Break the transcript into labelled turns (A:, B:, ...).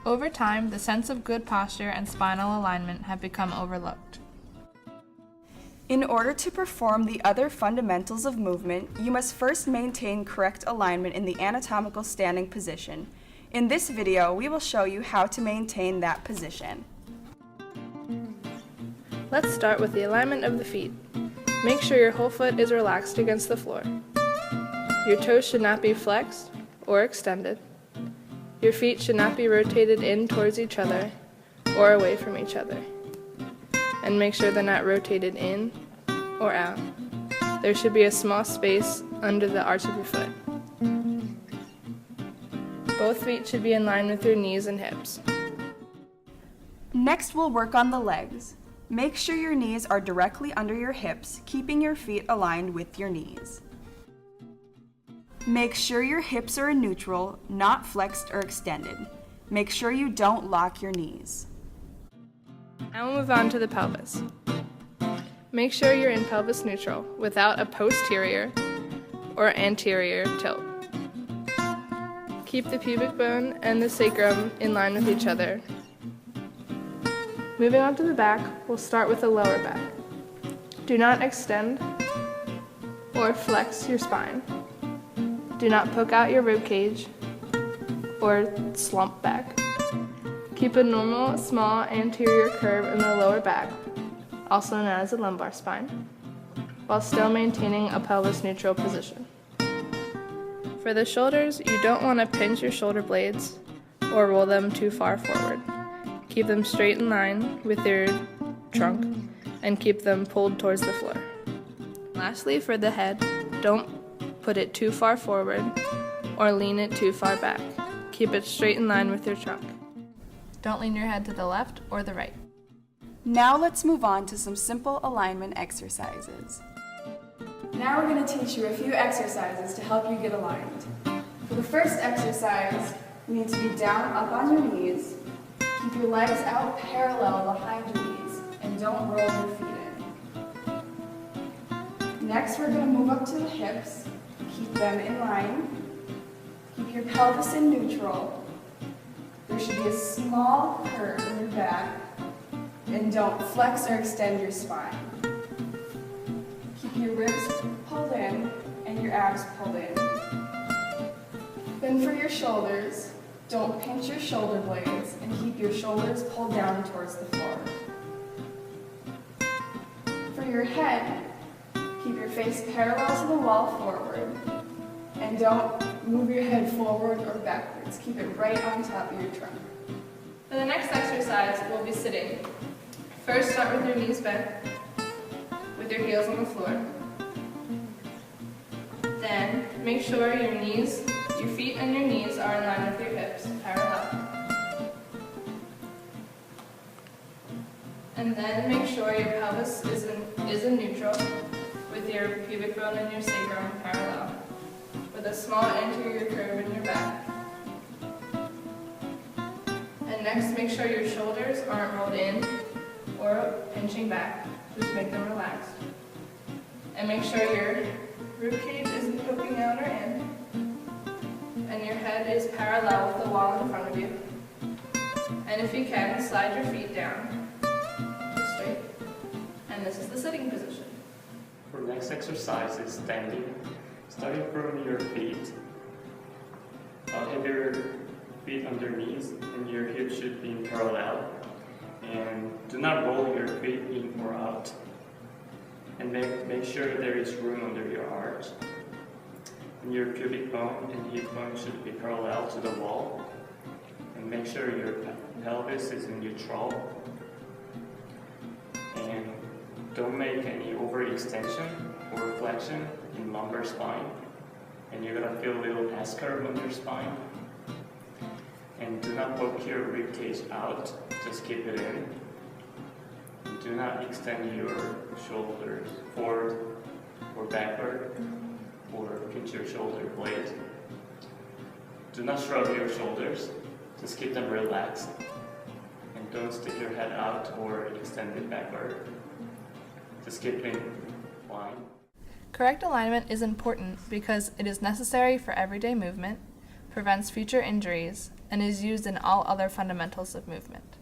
A: Over time, the sense of good posture and spinal alignment have become overlooked.
B: In order to perform the other fundamentals of movement, you must first maintain correct alignment in the anatomical standing position. In this video, we will show you how to maintain that position.
A: Let's start with the alignment of the feet. Make sure your whole foot is relaxed against the floor. Your toes should not be flexed or extended. Your feet should not be rotated in towards each other or away from each other. And make sure they're not rotated in or out. There should be a small space under the arch of your foot. Both feet should be in line with your knees and hips.
B: Next, we'll work on the legs. Make sure your knees are directly under your hips, keeping your feet aligned with your knees. Make sure your hips are in neutral, not flexed or extended. Make sure you don't lock your knees.
A: Now we'll move on to the pelvis. Make sure you're in pelvis neutral without a posterior or anterior tilt. Keep the pubic bone and the sacrum in line with each other. Moving on to the back, we'll start with the lower back. Do not extend or flex your spine. Do not poke out your rib cage or slump back. Keep a normal, small anterior curve in the lower back, also known as the lumbar spine, while still maintaining a pelvis neutral position. For the shoulders, you don't want to pinch your shoulder blades or roll them too far forward. Keep them straight in line with your trunk and keep them pulled towards the floor. Lastly, for the head, don't put it too far forward or lean it too far back. Keep it straight in line with your trunk. Don't lean your head to the left or the right.
B: Now let's move on to some simple alignment exercises. Now we're going to teach you a few exercises to help you get aligned. For the first exercise, you need to be down, up on your knees. Keep your legs out parallel behind your knees and don't roll your feet in. Next, we're going to move up to the hips. Keep them in line. Keep your pelvis in neutral. There should be a small curve in your back. And don't flex or extend your spine. Keep your ribs pulled in and your abs pulled in. Then for your shoulders, don't pinch your shoulder blades and keep your shoulders pulled down towards the floor. For your head, keep your face parallel to the wall forward and don't move your head forward or backwards. Keep it right on top of your trunk.
A: For the next exercise, we'll be sitting. First, start with your knees bent, with your heels on the floor. Then, make sure your feet and your knees are in line with your hips, parallel. And then make sure your pelvis is in neutral, with your pubic bone and your sacrum parallel, with a small anterior curve in your back. And next, make sure your shoulders aren't rolled in or pinching back, just make them relaxed. And make sure your ribcage isn't poking out or in, and your head is parallel with the wall in front of you. And if you can, slide your feet down, just straight. And this is the sitting position.
C: For next exercise is standing. Starting from your feet, have your feet under knees and your hips should be in parallel. And do not roll your feet in or out. And make sure there is room under your arch. And your pubic bone and hip bone should be parallel to the wall. And make sure your pelvis is in neutral. And don't make any overextension or flexion in lumbar spine. And you're gonna feel a little S curve on your spine. And do not poke your rib cage out, just keep it in. Do not extend your shoulders forward or backward, or pinch your shoulder blade. Do not shrug your shoulders, just keep them relaxed. And don't stick your head out or extend it backward. Just keep it in line.
A: Correct alignment is important because it is necessary for everyday movement, prevents future injuries, and is used in all other fundamentals of movement.